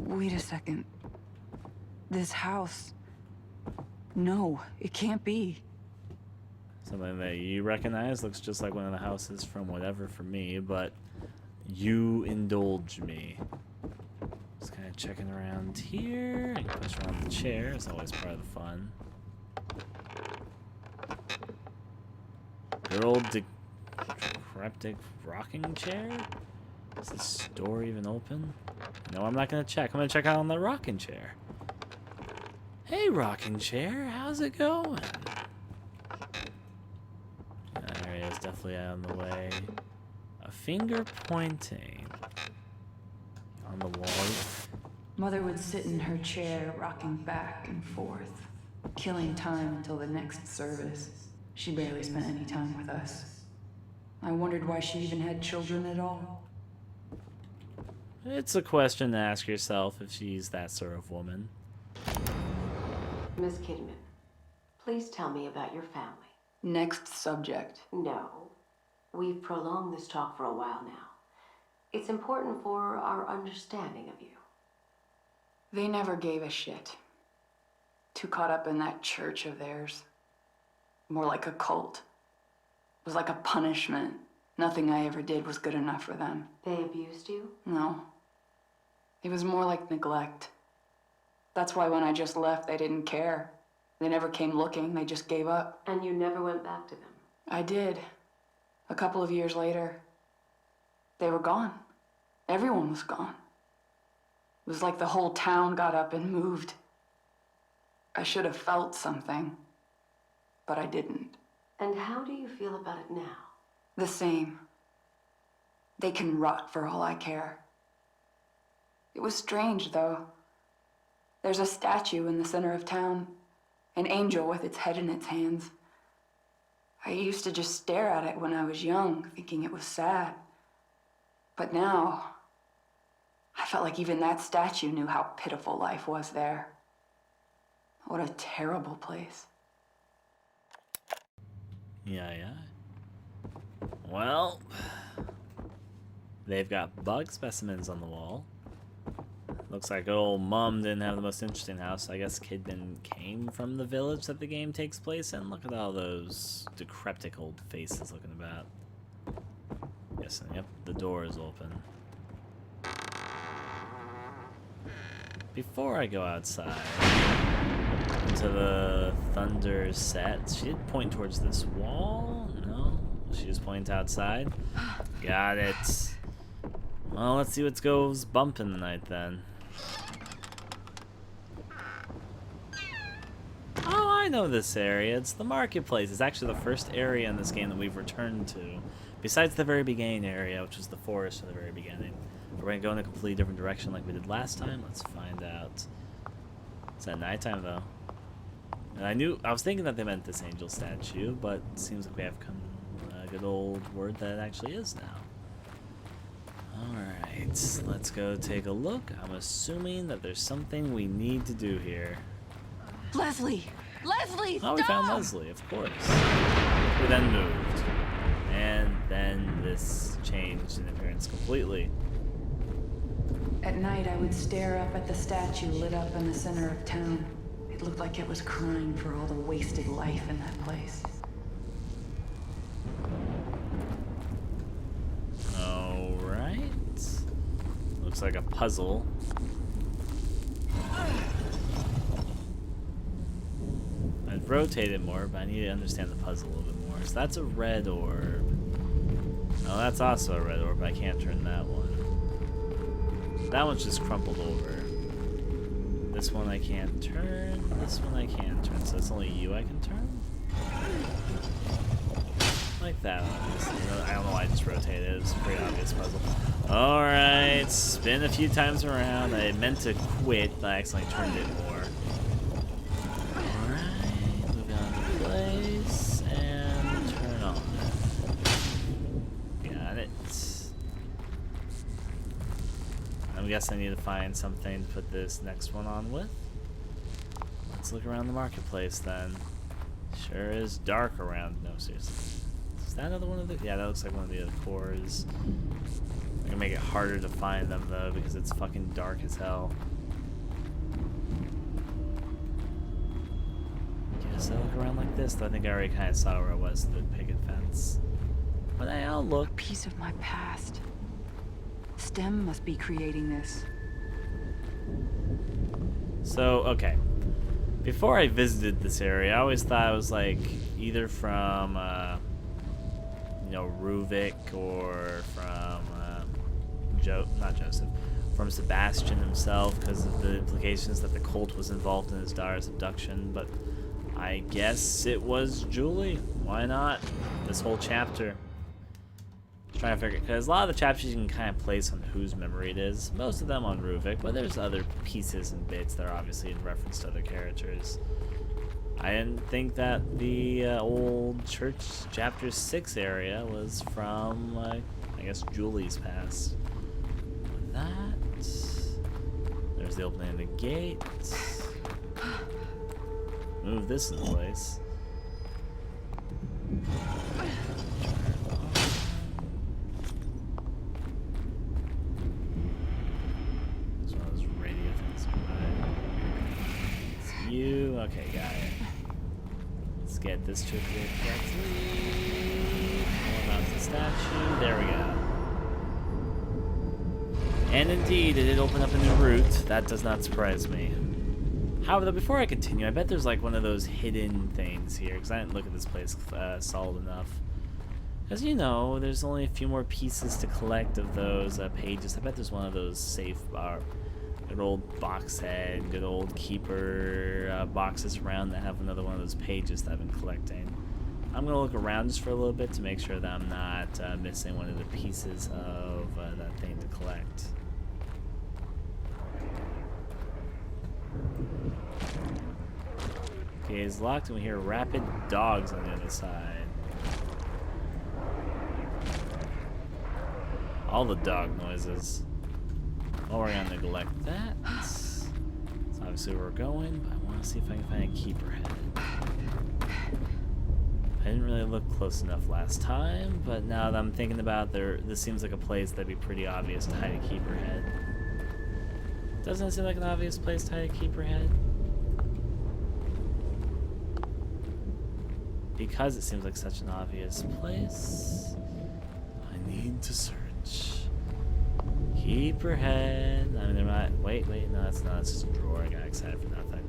Wait a second. This house... No, it can't be. Something that you recognize looks just like one of the houses from whatever for me, but you indulge me. Just kind of checking around here. I can push around the chair. It's always part of the fun. Good old decrepit rocking chair? Is this door even open? No, I'm not going to check. I'm going to check out on the rocking chair. Hey, rocking chair. How's it going? There he is, definitely out of the way. A finger pointing on the wall. Mother would sit in her chair, rocking back and forth, killing time until the next service. She barely spent any time with us. I wondered why she even had children at all. It's a question to ask yourself if she's that sort of woman. Miss Kidman, please tell me about your family. Next subject. No. We've prolonged this talk for a while now. It's important for our understanding of you. They never gave a shit. Too caught up in that church of theirs. More like a cult. It was like a punishment. Nothing I ever did was good enough for them. They abused you? No. It was more like neglect. That's why when I just left, they didn't care. They never came looking, they just gave up. And you never went back to them? I did. A couple of years later, they were gone. Everyone was gone. It was like the whole town got up and moved. I should have felt something, but I didn't. And how do you feel about it now? The same. They can rot for all I care. It was strange, though. There's a statue in the center of town, an angel with its head in its hands. I used to just stare at it when I was young, thinking it was sad. But now, I felt like even that statue knew how pitiful life was there. What a terrible place. Yeah. Well, they've got bug specimens on the wall. Looks like old Mum didn't have the most interesting house. I guess Kidman came from the village that the game takes place in. Look at all those decrepit old faces looking about. Yes, and yep, the door is open. Before I go outside into the thunder set, she did point towards this wall. No, she just points outside. Got it. Well, let's see what goes bumping tonight then. Oh, I know this area. It's the marketplace. It's actually the first area in this game that we've returned to. Besides the very beginning area, which was the forest at the very beginning. We're going to go in a completely different direction like we did last time. Let's find out. It's at nighttime, though. And I was thinking that they meant this angel statue, but it seems like we have come a good old word that it actually is now. Alright, let's go take a look. I'm assuming that there's something we need to do here. Leslie! Leslie, Oh, we found Leslie, of course. We then moved. And then this changed in appearance completely. At night, I would stare up at the statue lit up in the center of town. It looked like it was crying for all the wasted life in that place. Alright. Looks like a puzzle. I'd rotate it more, but I need to understand the puzzle a little bit more. So that's a red orb. Oh, that's also a red orb, but I can't turn that one. That one's just crumpled over. This one I can't turn. This one I can turn. So it's only you I can turn? Like that one. I don't know why I just rotated it. It's a pretty obvious puzzle. Alright, spin a few times around. I meant to quit, but I accidentally turned it more. Alright, move on to place and turn on. Got it. I guess I need to find something to put this next one on with. Let's look around the marketplace then. Sure is dark around. No, seriously. Is that another one of the... Yeah, that looks like one of the other cores. I'm gonna make it harder to find them though because it's fucking dark as hell. Guess I'll look around like this, though I think I already kind of saw where it was, the picket fence. But I'll look. A piece of my past. STEM must be creating this. So, okay. Before I visited this area, I always thought it was like either from, you know, Ruvik or from, not Joseph, from Sebastian himself, because of the implications that the cult was involved in his daughter's abduction. But I guess it was Julie. Why not? This whole chapter. Trying to figure, because a lot of the chapters you can kind of place on whose memory it is. Most of them on Ruvik, but there's other pieces and bits that are obviously in reference to other characters. I didn't think that the old church chapter 6 area was from, I guess, Julie's past. That. There's the opening of the gate. Move this in place. You, okay, got it. Let's get this triplet correctly. Pull out the statue. There we go. And indeed, it did open up a new route. That does not surprise me. However, before I continue, I bet there's like one of those hidden things here, because I didn't look at this place solid enough. As you know, there's only a few more pieces to collect of those pages. I bet there's one of those safe good old box head, good old keeper boxes around that have another one of those pages that I've been collecting. I'm going to look around just for a little bit to make sure that I'm not missing one of the pieces of that thing to collect. Okay, it's locked and we hear rapid dogs on the other side. All the dog noises. Oh, we're gonna neglect that. That's obviously where we're going, but I want to see if I can find a keeper head. I didn't really look close enough last time, but now that I'm thinking about it, this seems like a place that'd be pretty obvious to hide a keeper head. Doesn't it seem like an obvious place to hide a keeper head? Because it seems like such an obvious place, I need to search. Keeper head. I mean, there might. Wait, no, that's not. It's just a drawer. I got excited for nothing.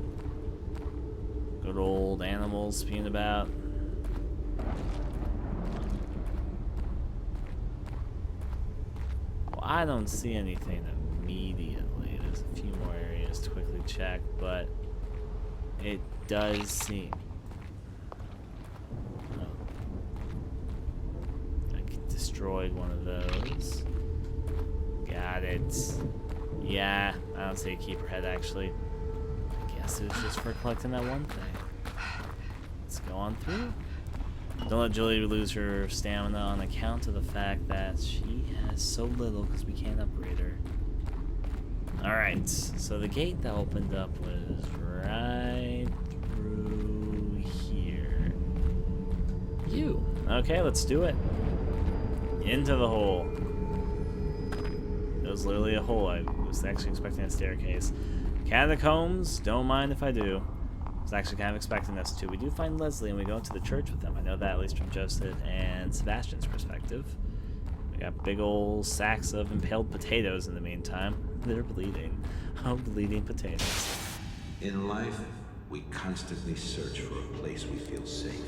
Good old animals spewing about. Well, I don't see anything immediately. There's a few more areas to quickly check, but it does seem. Oh. I destroyed one of those. Got it. Yeah, I don't see a keeper head actually. I guess it was just for collecting that one thing. Let's go on through. Don't let Julie lose her stamina on account of the fact that she has so little because we can't upgrade her. Alright, so the gate that opened up was right through here. You. Okay, let's do it. Into the hole. It was literally a hole. I was actually expecting a staircase. Catacombs, don't mind if I do. I was actually kind of expecting this too. We do find Leslie and we go into the church with them. I know that at least from Joseph and Sebastian's perspective. We got big old sacks of impaled potatoes in the meantime. They're bleeding. Oh, bleeding potatoes. In life, we constantly search for a place we feel safe.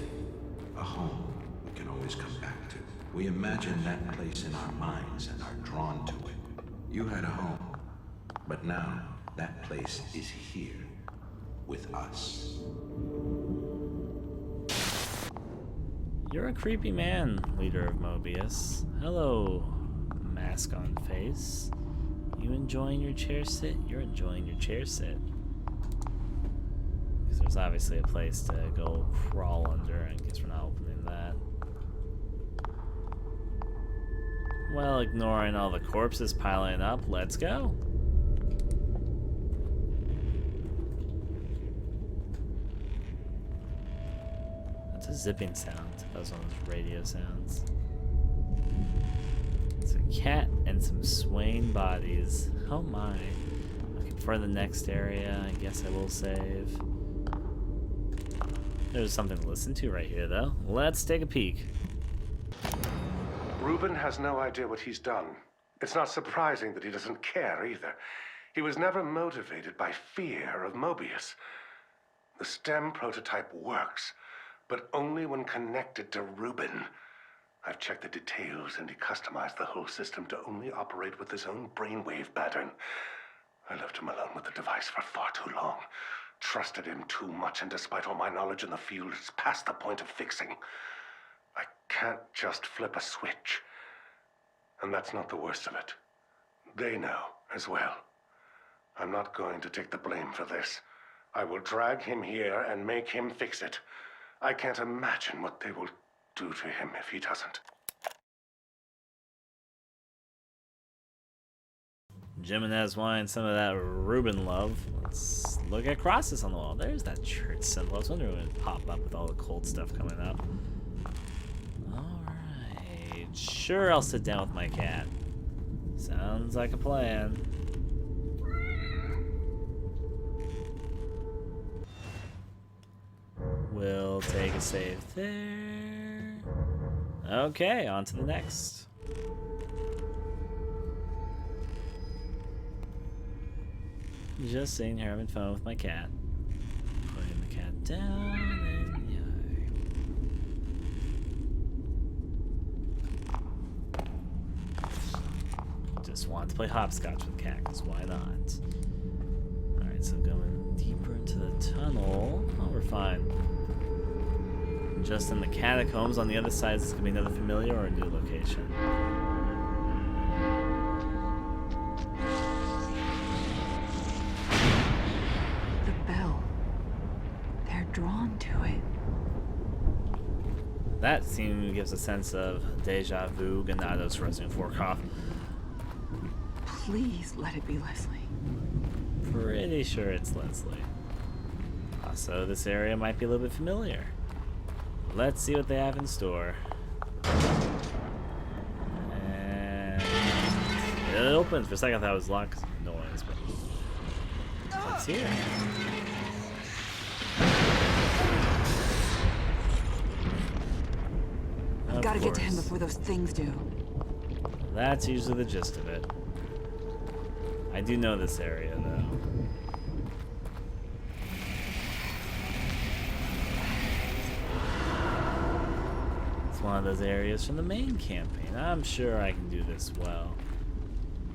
A home we can always come back to. We imagine that place in our minds and are drawn to it. You had a home, but now that place is here with us. You're a creepy man, leader of Mobius. Hello, mask on face. You enjoying your chair sit? You're enjoying your chair sit. Because there's obviously a place to go crawl under. I guess we're not opening that. Well, ignoring all the corpses piling up, let's go. That's a zipping sound. That was one of those radio sounds. It's a cat and some swaying bodies. Oh my. Okay, for the next area, I guess I will save. There's something to listen to right here, though. Let's take a peek. Reuben has no idea what he's done. It's not surprising that he doesn't care either. He was never motivated by fear of Mobius. The STEM prototype works, but only when connected to Reuben. I've checked the details, and he customized the whole system to only operate with his own brainwave pattern. I left him alone with the device for far too long. Trusted him too much, and despite all my knowledge in the field, it's past the point of fixing. I can't just flip a switch. And that's not the worst of it. They know as well. I'm not going to take the blame for this. I will drag him here and make him fix it. I can't imagine what they will do to him if he doesn't. Jimenez wanting some of that Reuben love. Let's look at crosses on the wall. There's that church symbol. I was wondering when it would pop up with all the cold stuff coming up. Alright. Sure, I'll sit down with my cat. Sounds like a plan. We'll take a save there. Okay, on to the next. Just sitting here having fun with my cat. Putting the cat down and just want to play hopscotch with the cat, because why not? Alright, so going deeper into the tunnel. Oh, we're fine. Just in the catacombs on the other side, is this going to be another familiar or a new location? Drawn to it. That scene gives a sense of deja vu, Ganados, Resident Forkoff. Please let it be Leslie. Pretty sure it's Leslie. Also, this area might be a little bit familiar. Let's see what they have in store. And it opens. For a second I thought it was locked noise, but it's here. We've got to get to him before those things do. That's usually the gist of it. I do know this area, though. It's one of those areas from the main campaign. I'm sure I can do this well.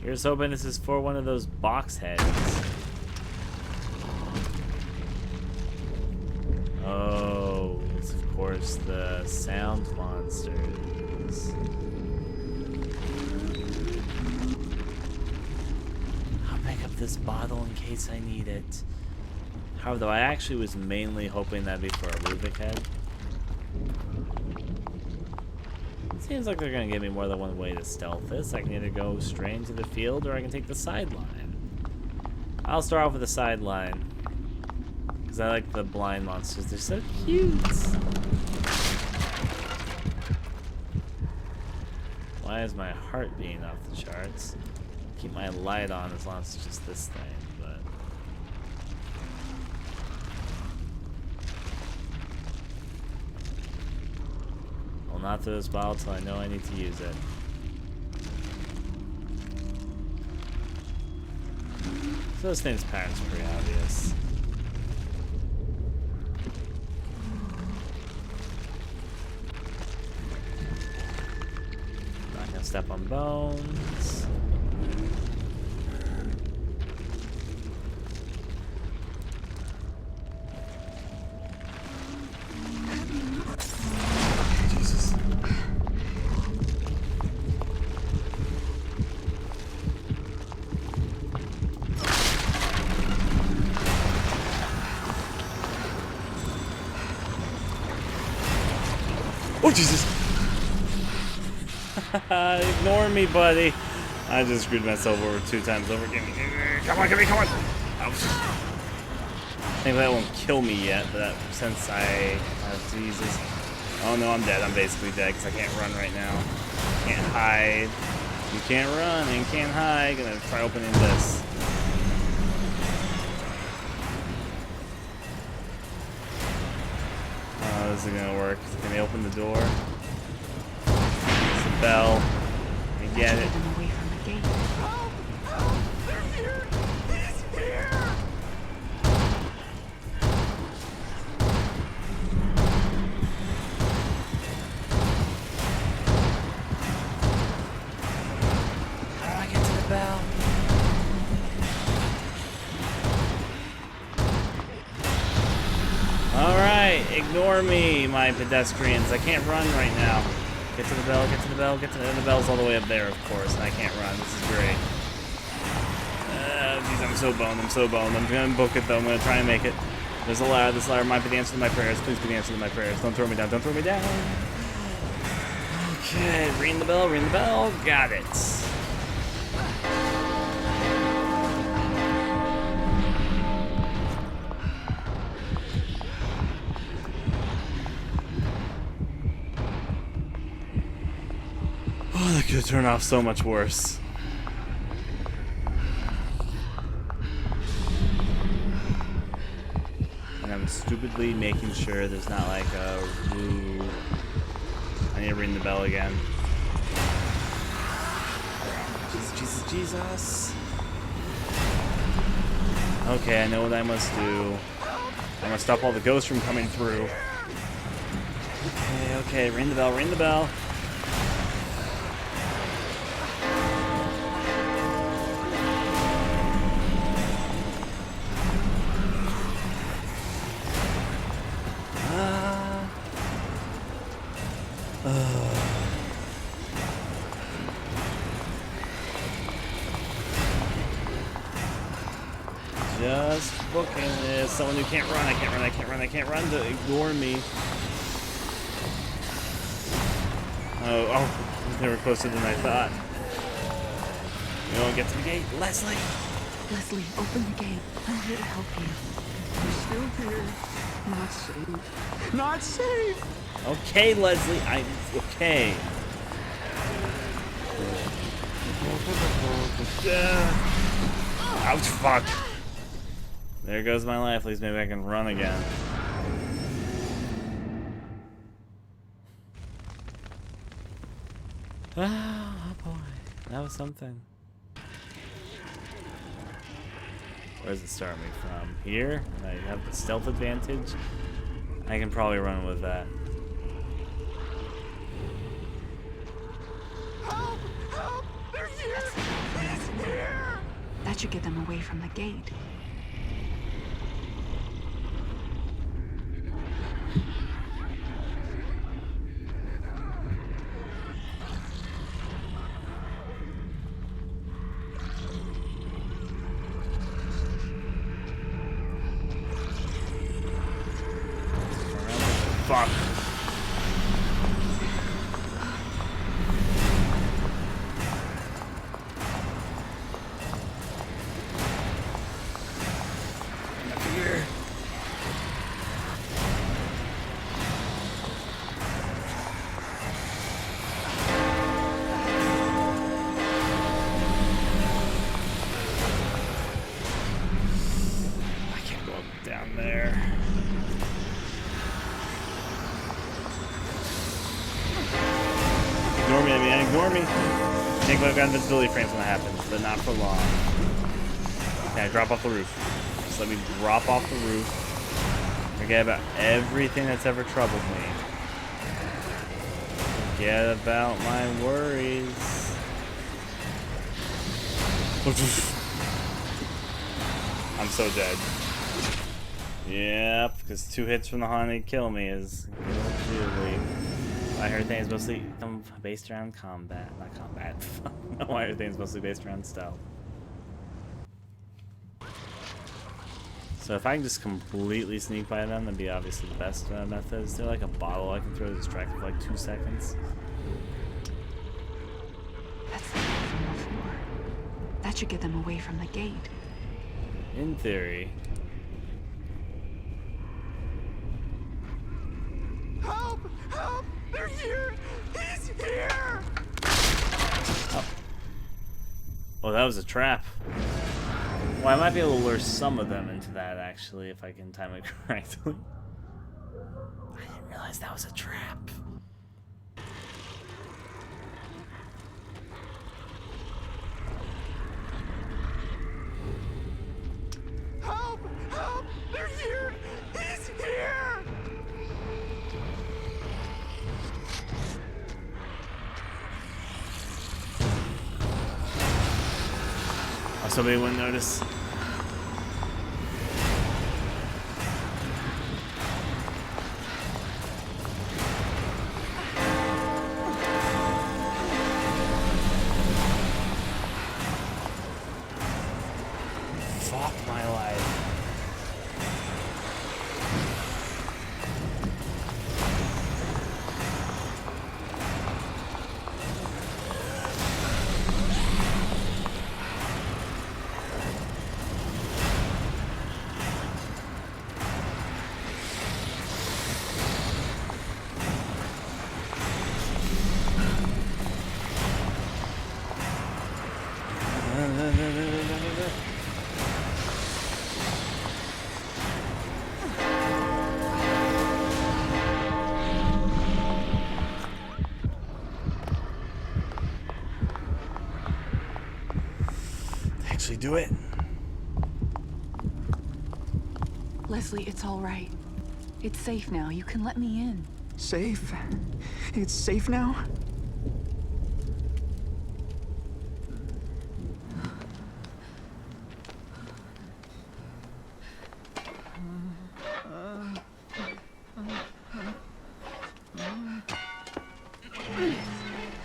Here's hoping this is for one of those box heads. Oh, it's of course the sound monsters. I'll pick up this bottle in case I need it. However, though, I actually was mainly hoping that'd be for a Rubik head. Seems like they're gonna give me more than one way to stealth this. I can either go straight into the field or I can take the sideline. I'll start off with the sideline. Because I like the blind monsters. They're so cute. Why is my heart beating off the charts? Keep my light on as long as it's just this thing, but... I'll not throw this bottle till I know I need to use it. So this thing's pattern's pretty obvious. Not gonna step on bones. Oh, Jesus! Ignore me, buddy. I just screwed myself over 2 times over. Come on, come on! Oh. I think that won't kill me yet, but since I... Oh, Jesus. Oh no, I'm dead. I'm basically dead because I can't run right now. Can't hide. You can't run and can't hide. Gonna try opening this. is it gonna work? Can they open the door? It's a bell. I get it. Get them away from the gate. How do I get to the bell? Alright, ignore me, my pedestrians. I can't run right now. Get to the bell, get to the bell, get to the bell's all the way up there, of course, and I can't run. This is great. Geez, I'm so boned, I'm gonna book it though, I'm gonna try and make it. There's a ladder, this ladder might be the answer to my prayers. Please be the answer to my prayers. Don't throw me down, don't throw me down. Okay, ring the bell, got it. Oh, that could have turned off so much worse. And I'm stupidly making sure there's not like a roof. I need to ring the bell again. Jesus. Okay, I know what I must do. I'm gonna stop all the ghosts from coming through. Okay, ring the bell. Just booking this. Someone who can't run. I can't run. To ignore me. Oh, they were closer than I thought. You don't get to the gate. Leslie! Leslie, open the gate. I'm here to help you. We're still here. Not safe. Not safe! Okay, Leslie. Okay. Ouch, fuck. There goes my life. At least maybe I can run again. Oh boy. That was something. Where does it start me from? Here? I have the stealth advantage. I can probably run with that. Help! Help! They're here! He's here! That should get them away from the gate. Fuck. Here. I can't go up down there. Ignore me, ignore me. I think I've got invisibility frames when that happens, but not for long. Okay, drop off the roof. Just let me drop off the roof. Forget about everything that's ever troubled me. Forget about my worries. I'm so dead. Yep, because 2 hits from the haunted kill me is really. I heard things mostly based around combat, not combat. No, I heard things mostly based around stealth. So if I can just completely sneak by them, that'd be obviously the best method. Is there like a bottle I can throw to distract for like 2 seconds? That's the gate from before. That should get them away from the gate. In theory. Help! Help! They're here! He's here! Oh, that was a trap. Well, I might be able to lure some of them into that, actually, if I can time it correctly. I didn't realize that was a trap. Help! Help! They're here! He's here! Oh, somebody wouldn't notice. Fuck my life. Actually do it. Leslie, it's all right. It's safe now. You can let me in. Safe? It's safe now?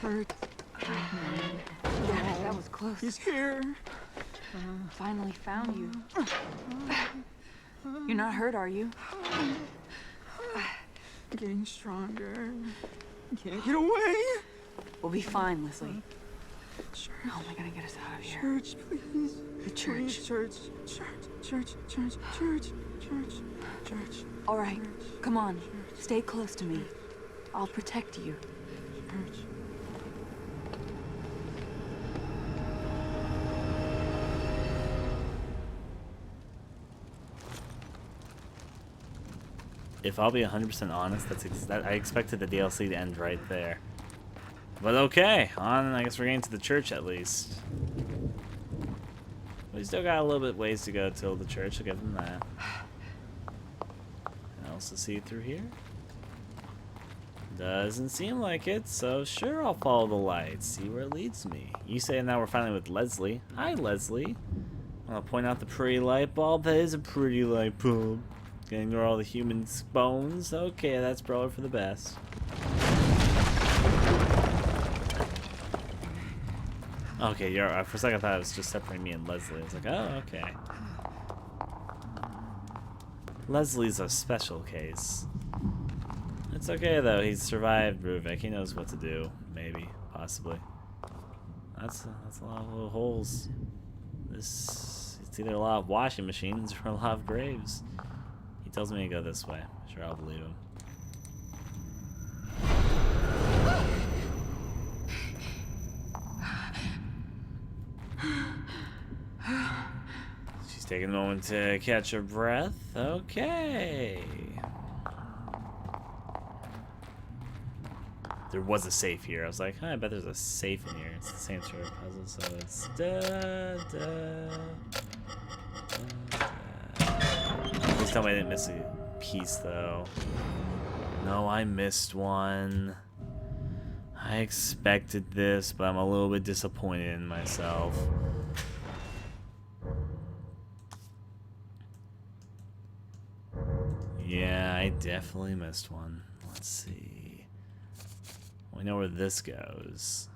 Hurt. Yeah, that was close. He's here. Finally found you. You're not hurt, are you? Getting stronger. Can't get away. We'll be fine, Leslie. Church, How am I gonna get us out of here? church, please. The church. Please, church, church, church, church, church, church, All right, come on. Stay close to me. I'll protect you. church. If I'll be 100% honest, I expected the DLC to end right there. But okay, I guess we're getting to the church at least. We still got a little bit ways to go till the church, I'll give them that. Anything else to see through here? Doesn't seem like it, so sure, I'll follow the light, see where it leads me. You say now we're finally with Leslie. Hi, Leslie. I'll point out the pretty light bulb. That is a pretty light bulb. Getting rid of all the human bones. Okay, that's probably for the best. Okay, for a second I thought it was just separating me and Leslie. I was like, oh, okay. Leslie's a special case. It's okay though, he's survived Ruvik. He knows what to do. Maybe. Possibly. That's a lot of little holes. It's either a lot of washing machines or a lot of graves. He tells me to go this way. Sure, I'll believe him. She's taking a moment to catch her breath. Okay. There was a safe here. I was like, I bet there's a safe in here. It's the same sort of puzzle, so it's Please tell me I didn't miss a piece, though. No, I missed one. I expected this, but I'm a little bit disappointed in myself. Yeah, I definitely missed one. Let's see. We know where this goes.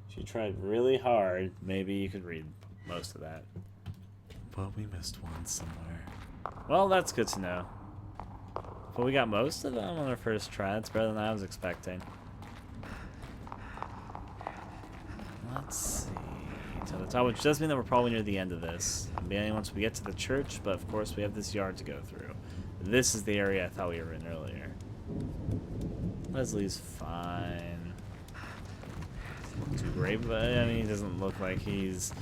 She tried really hard. Maybe you could read most of that. But we missed one somewhere. Well, that's good to know. But we got most of them on our first try. That's better than I was expecting. Let's see. To the top, which does mean that we're probably near the end of this. Maybe once we get to the church, but of course we have this yard to go through. This is the area I thought we were in earlier. Leslie's fine. Too great, but I mean, he doesn't look like he's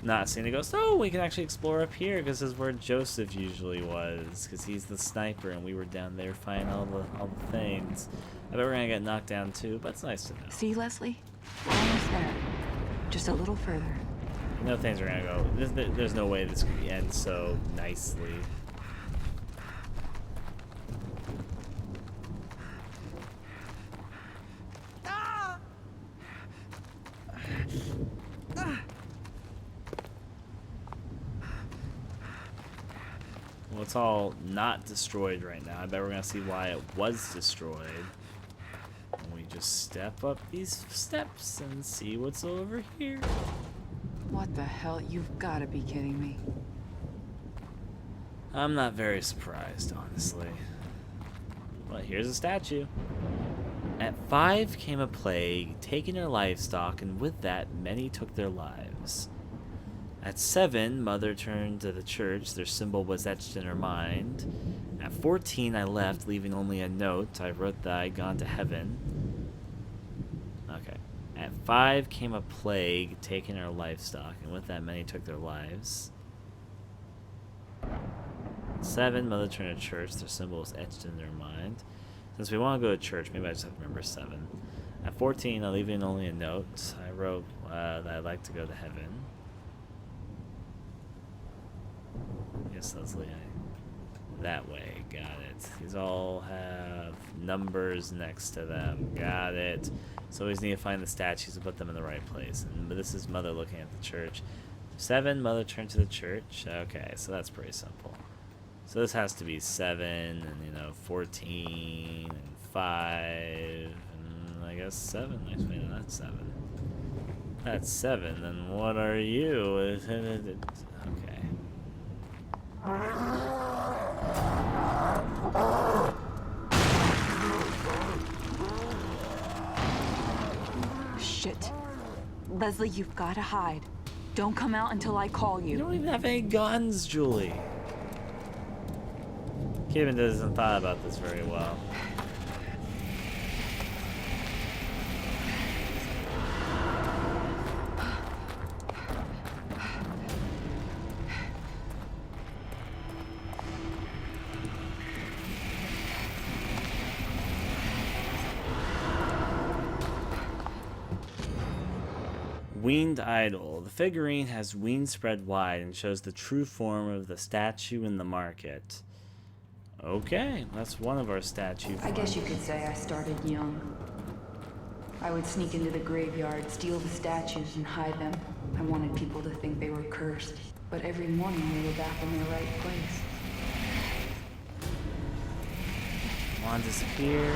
not seeing the ghost. Oh, we can actually explore up here because this is where Joseph usually was, because he's the sniper and we were down there fighting all the things. I bet we're gonna get knocked down too, but it's nice to know. See, Leslie? We're almost there. Just a little further. You know things are gonna go. There's no way this could end so nicely. Well, it's all not destroyed right now. I bet we're gonna see why it was destroyed. And we just step up these steps and see what's over here. What the hell? You've got to be kidding me. I'm not very surprised, honestly. Well, here's a statue. At 5 came a plague, taking their livestock, and with that, many took their lives. At 7, Mother turned to the church. Their symbol was etched in her mind. At 14, I left, leaving only a note. I wrote that I'd gone to heaven. Okay. At 5 came a plague, taking our livestock, and with that, many took their lives. 7, Mother turned to church. Their symbol was etched in their mind. Since we want to go to church, maybe I just have to remember 7. At 14, I leaving only a note. I wrote that I'd like to go to heaven. Yes, Leslie, that way, got it. These all have numbers next to them, got it. So we just need to find the statues and put them in the right place. And this is Mother looking at the church. 7, Mother turned to the church. Okay, so that's pretty simple. So this has to be 7, and 14, and 5, and I guess 7. Nice way, no, that's 7. That's 7, then what are you? Okay. Shit. Leslie, you've got to hide. Don't come out until I call You you. don't even have any guns, Julie. Kevin doesn't thought about this very well. Winged idol. The figurine has wings spread wide and shows the true form of the statue in the market. Okay, that's one of our statues. I guess you could say I started young. I would sneak into the graveyard, steal the statues, and hide them. I wanted people to think they were cursed. But every morning they were back in their right place. Wand disappear.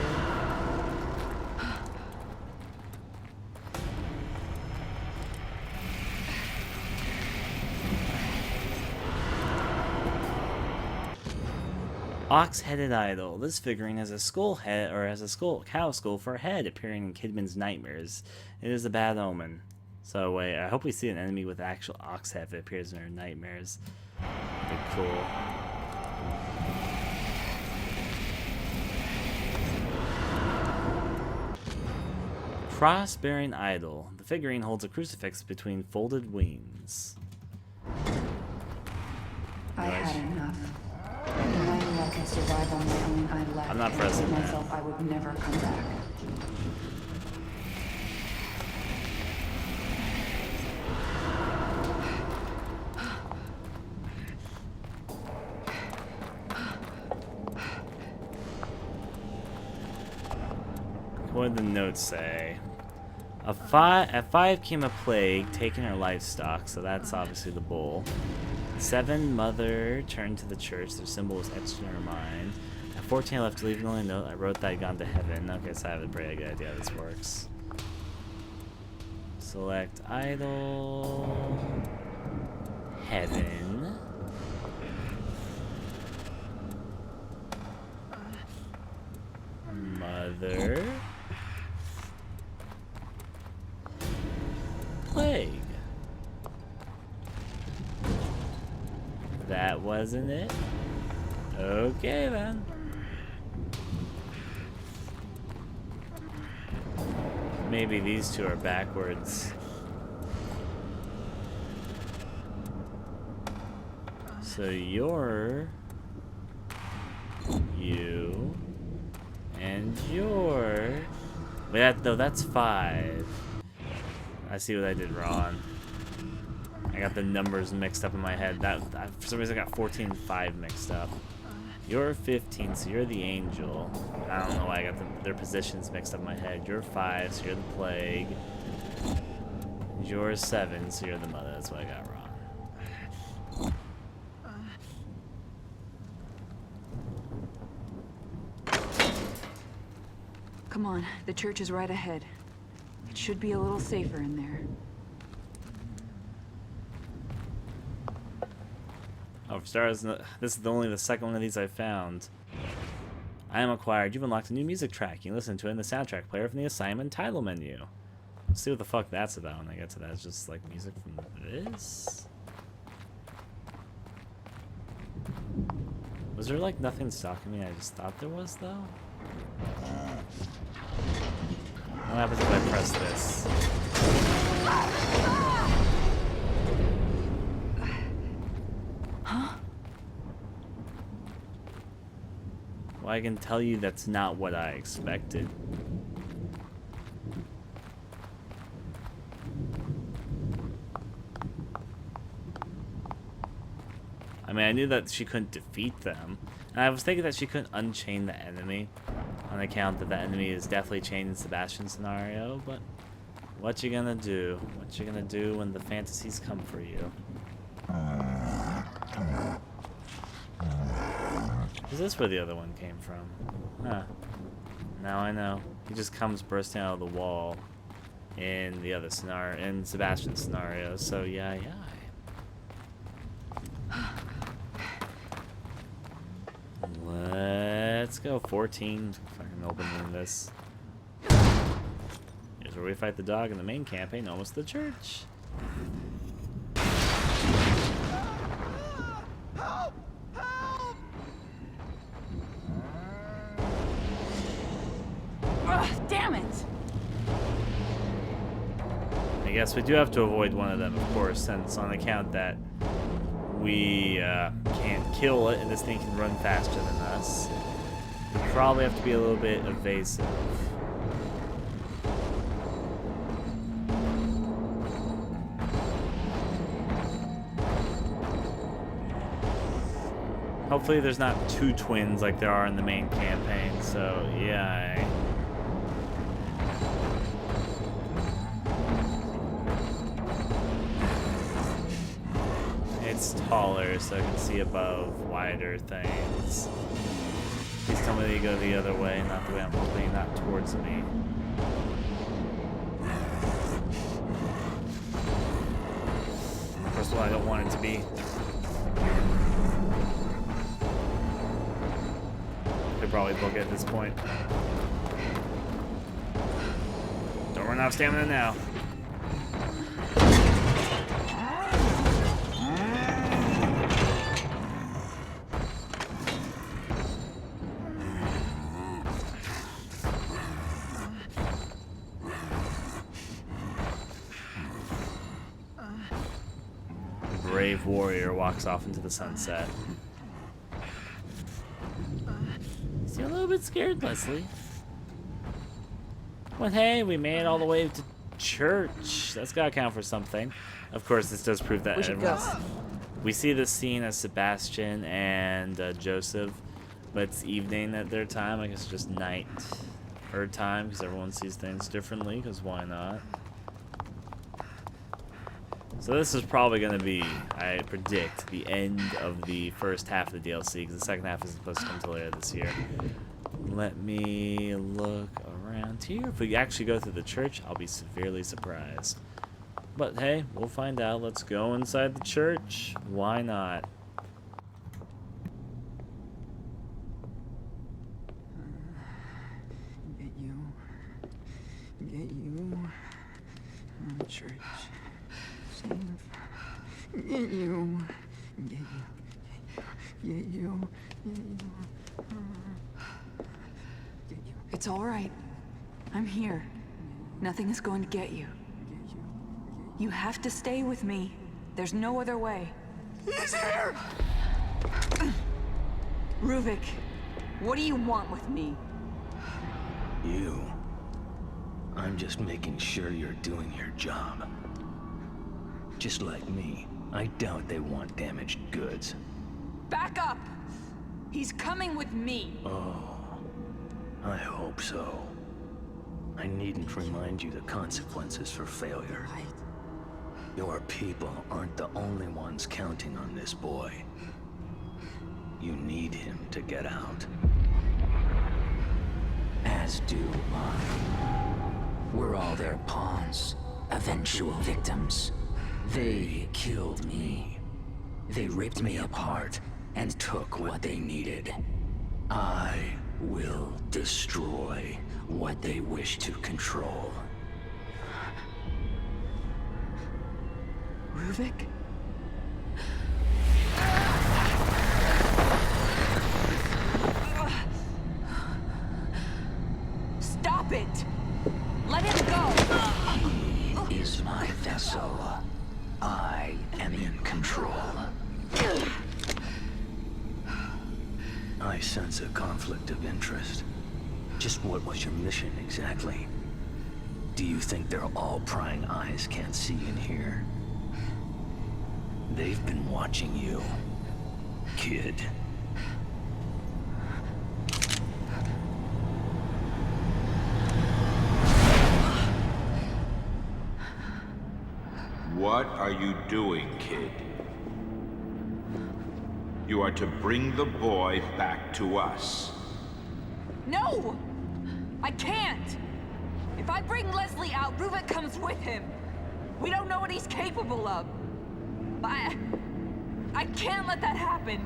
Ox-headed idol. This figurine has a skull head, or has a cow skull for a head, appearing in Kidman's nightmares. It is a bad omen. So wait, I hope we see an enemy with actual ox head that appears in our nightmares. Be cool. Cross-bearing idol. The figurine holds a crucifix between folded wings. I had enough. When I knew I could survive on my own, I left. I'm not and I told pressing that. myself I would never come back. What did the notes say? At 5 came a plague, taking our livestock, so that's obviously the bull. 7, Mother turned to the church. Their symbol was etched in her mind. At 14, I left to leave an only note. I wrote that I'd gone to heaven. Okay, so I have a pretty good idea how this works. Select idol. Heaven. Mother. Plague. That wasn't it? Okay then. Maybe these two are backwards. So you're you, and you're. Wait, that's 5. I see what I did wrong. I got the numbers mixed up in my head. For some reason I got 14 and 5 mixed up. You're 15, so you're the angel. I don't know why I got their positions mixed up in my head. You're 5, so you're the plague. You're 7, so you're the mother. That's what I got wrong. Come on, the church is right ahead. It should be a little safer in there. Oh, for starters, this is only the second one of these I found. I am acquired. You've unlocked a new music track. You can listen to it in the soundtrack player from the assignment title menu. Let's see what the fuck that's about when I get to that. It's just like music from this? Was there like nothing stalking me? I just thought there was though? What happens if I press this? Huh? Well, I can tell you that's not what I expected. I mean, I knew that she couldn't defeat them. And I was thinking that she couldn't unchain the enemy on account that the enemy is definitely chained in Sebastian's scenario, but what you gonna do? What you gonna do when the fantasies come for you? Is this where the other one came from? Huh. Now I know. He just comes bursting out of the wall in the other scenario, in Sebastian's scenario, so yeah. Let's go. 14. Fucking opening this. Here's where we fight the dog in the main campaign, almost the church. Ugh, damn it! I guess we do have to avoid one of them, of course, since on account that we can't kill it and this thing can run faster than us. We probably have to be a little bit evasive. Hopefully there's not 2 twins like there are in the main campaign, so yeah. It's taller, so I can see above wider things. Please tell me that you go the other way, not the way I'm hoping, not towards me. First of all, I don't want it to be. Could probably book it at this point. Don't run out of stamina now. Brave warrior walks off into the sunset. You seem a little bit scared, Leslie. But hey, we made it all the way to church. That's gotta count for something. Of course, this does prove that we see this scene as Sebastian and Joseph, but it's evening at their time. I guess it's just night her time because everyone sees things differently. Because why not? So this is probably going to be, I predict, the end of the first half of the DLC, because the second half isn't supposed to come until later this year. Let me look around here. If we actually go through the church, I'll be severely surprised. But hey, we'll find out. Let's go inside the church. Why not? Get you. Church. Get you. Get you. It's all right. I'm here. Nothing is going to get you. You have to stay with me. There's no other way. He's here! Ruvik, what do you want with me? You. I'm just making sure you're doing your job. Just like me, I doubt they want damaged goods. Back up! He's coming with me! Oh, I hope so. I needn't remind you the consequences for failure. Your people aren't the only ones counting on this boy. You need him to get out. As do I. We're all their pawns, eventual victims. They killed me. They ripped me apart and took what they needed. I will destroy what they wish to control. Ruvik? Stop it! Let him go! He is my vessel. I am in control. I sense a conflict of interest. Just what was your mission exactly? Do you think their all-prying eyes can't see and hear? They've been watching you, kid. What are you doing, kid? You are to bring the boy back to us. No! I can't! If I bring Leslie out, Ruvik comes with him. We don't know what he's capable of. I can't let that happen.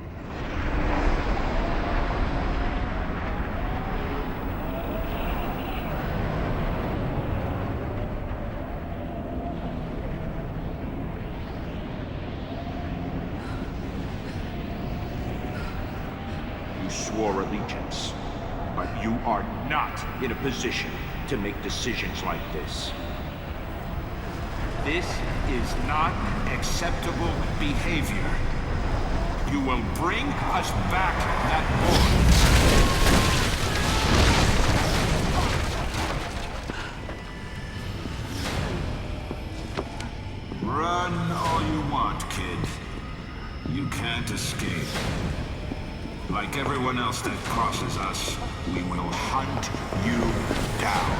You swore allegiance, but you are not in a position to make decisions like this. This is not acceptable behavior. You will bring us back that boy. Run all you want, kid. You can't escape. Like everyone else that crosses us, we will hunt you down.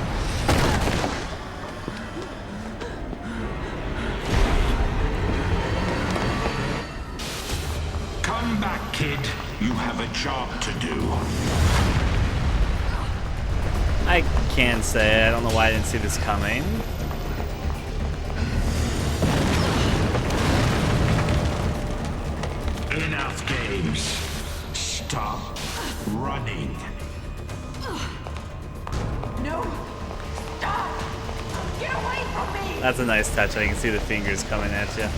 Come back, kid. You have a job to do. I can say I don't know why I didn't see this coming. Enough games. Stop running. No! Stop! Get away from me! That's a nice touch. I can see the fingers coming at you.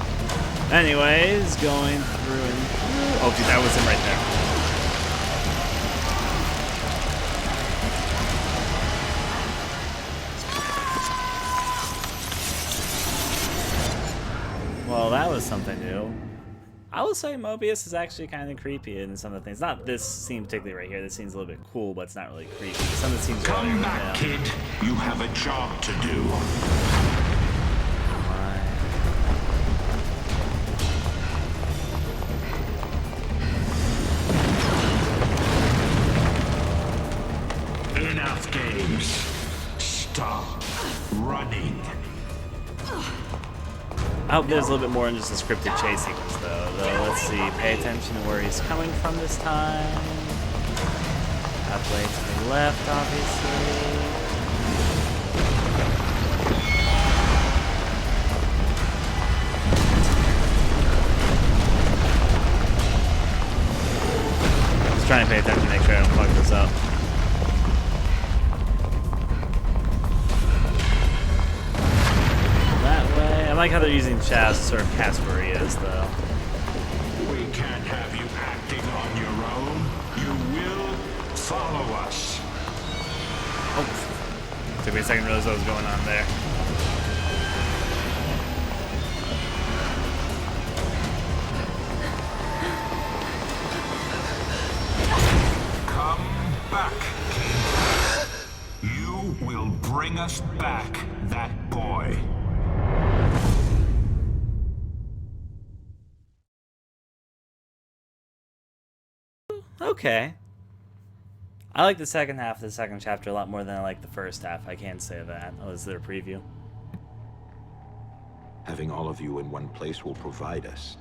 Anyways, going through and through. Oh, dude, that was him right there. Well, that was something new. I will say Mobius is actually kind of creepy in some of the things. Not this scene particularly right here. This scene's a little bit cool, but it's not really creepy. Some of the scenes Come earlier, back, kid. You have a job to do. Enough games. Stop running. I hope there's a little bit more than just a scripted chase sequence, though. Let's see. Pay attention to where he's coming from this time. Halfway to the left, obviously. Just trying to pay attention to make sure I don't fuck this up. I like how they're using Chaz to sort of cast where he is, though. We can't have you acting on your own. You will follow us. Oh, took me a second to realize what was going on there. Okay. I like the second half of the second chapter a lot more than I like the first half. I can't say that. Oh, is there a preview? Having all of you in one place will provide us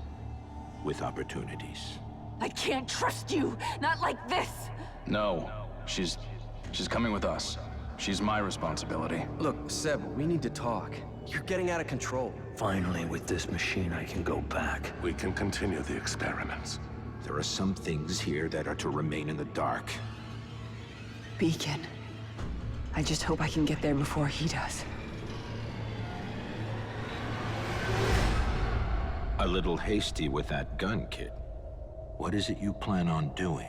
with opportunities. I can't trust you! Not like this! No. She's coming with us. She's my responsibility. Look, Seb, we need to talk. You're getting out of control. Finally, with this machine, I can go back. We can continue the experiments. There are some things here that are to remain in the dark. Beacon. I just hope I can get there before he does. A little hasty with that gun, kid. What is it you plan on doing?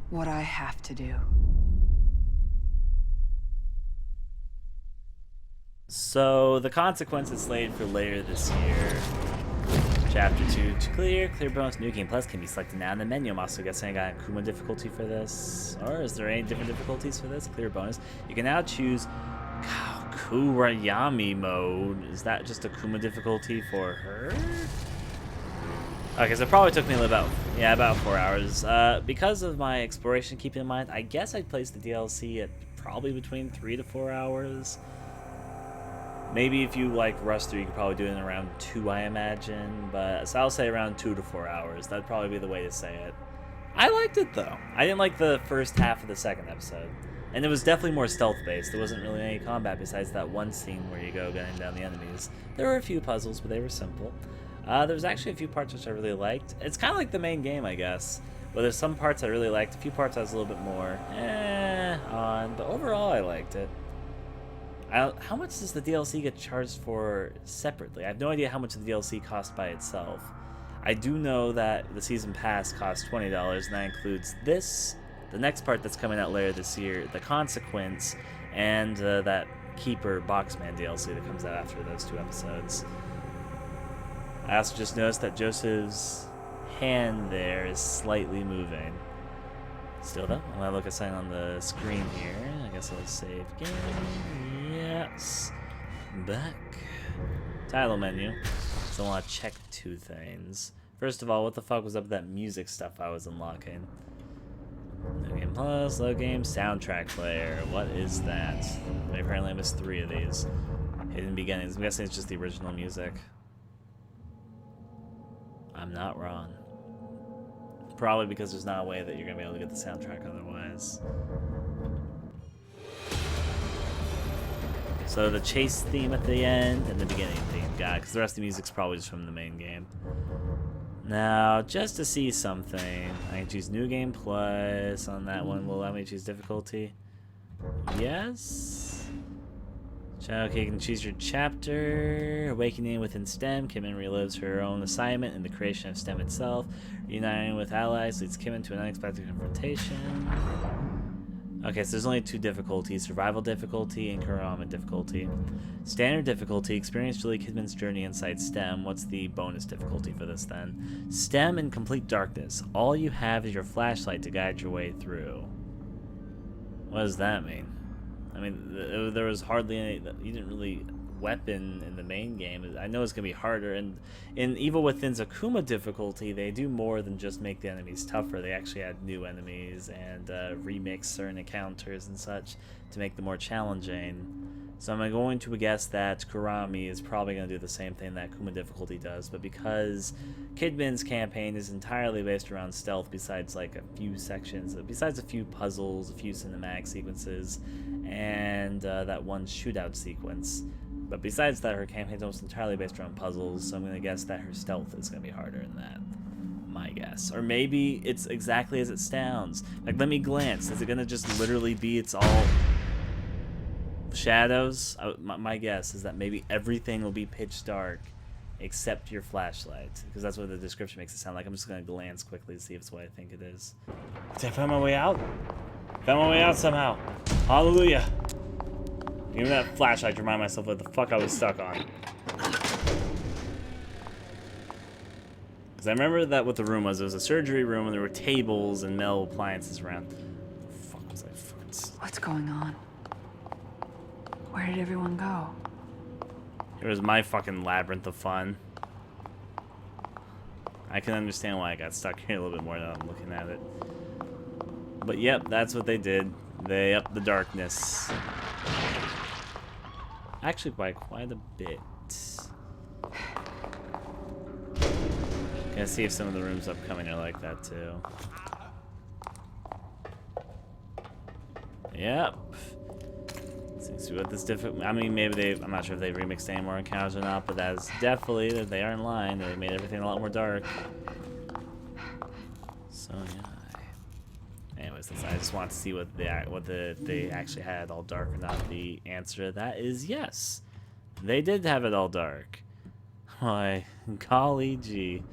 What I have to do. So, the consequence is slated for later this year. Chapter 2 to clear. Clear bonus New Game Plus can be selected now in the menu. I'm also guessing I got Kuma difficulty for this. Or is there any different difficulties for this? Clear bonus. You can now choose Kurayami mode. Is that just a Kuma difficulty for her? Okay, so it probably took me about 4 hours. Because of my exploration, keep in mind, I guess I'd place the DLC at probably between 3 to 4 hours. Maybe if you like rush through, you could probably do it in around 2, I imagine. But so I'll say around 2 to 4 hours. That'd probably be the way to say it. I liked it though. I didn't like the first half of the second episode, and it was definitely more stealth-based. There wasn't really any combat besides that one scene where you go gunning down the enemies. There were a few puzzles, but they were simple. There was actually a few parts which I really liked. It's kind of like the main game, I guess. But there's some parts I really liked. A few parts I was a little bit more on, but overall I liked it. How much does the DLC get charged for separately? I have no idea how much the DLC costs by itself. I do know that the Season Pass costs $20, and that includes this, the next part that's coming out later this year, the Consequence, and that Keeper Boxman DLC that comes out after those 2 episodes. I also just noticed that Joseph's hand there is slightly moving. Still though, I'm gonna look at something on the screen here. I guess I'll save game. Yes. Back. Title menu. So I want to check 2 things. First of all, what the fuck was up with that music stuff I was unlocking? New Game Plus, load game, soundtrack player. What is that? Apparently I missed 3 of these. Hidden beginnings. I'm guessing it's just the original music. I'm not wrong. Probably because there's not a way that you're going to be able to get the soundtrack otherwise. So the chase theme at the end and the beginning theme, got it, because the rest of the music's probably just from the main game. Now, just to see something, I can choose New Game Plus on that one. Will allow me to choose difficulty. Yes. Okay, you can choose your chapter. Awakening within STEM. Kimmin relives her own assignment in the creation of STEM itself. Reuniting with allies leads Kimmin to an unexpected confrontation. Okay, so there's only 2 difficulties. Survival difficulty and Kurama difficulty. Standard difficulty, experience Julie Kidman's journey inside STEM. What's the bonus difficulty for this then? STEM in complete darkness. All you have is your flashlight to guide your way through. What does that mean? I mean, there was hardly any, you didn't really weapon in the main game. I know it's going to be harder, and in Evil Within's Akuma difficulty, they do more than just make the enemies tougher. They actually add new enemies and remix certain encounters and such to make them more challenging. So I'm going to guess that Kurami is probably going to do the same thing that Akuma difficulty does, but because Kidman's campaign is entirely based around stealth besides like a few sections, besides a few puzzles, a few cinematic sequences, and that one shootout sequence. But besides that, her campaign is almost entirely based around puzzles, so I'm going to guess that her stealth is going to be harder than that. My guess. Or maybe it's exactly as it sounds. Like, let me glance. Is it going to just literally be it's all shadows? My guess is that maybe everything will be pitch dark except your flashlight, because that's what the description makes it sound like. I'm just going to glance quickly to see if it's what I think it is. Did I find my way out? Found my way out somehow. Hallelujah. Give me that flashlight to remind myself what the fuck I was stuck on. Because I remember that what the room was. It was a surgery room and there were tables and metal appliances around. The fuck was I fucking... What's going on? Where did everyone go? It was my fucking labyrinth of fun. I can understand why I got stuck here a little bit more now I'm looking at it. But yep, that's what they did. They upped the darkness. Actually, by quite a bit. Gonna see if some of the rooms upcoming are like that too. Yep. Seems to be what this different. I mean, maybe they. I'm not sure if they remixed any more encounters or not, but that is definitely that they are in line. They made everything a lot more dark. So yeah. Anyways, I just want to see what they actually had all dark or not. The answer to that is yes. They did have it all dark. Why, golly gee.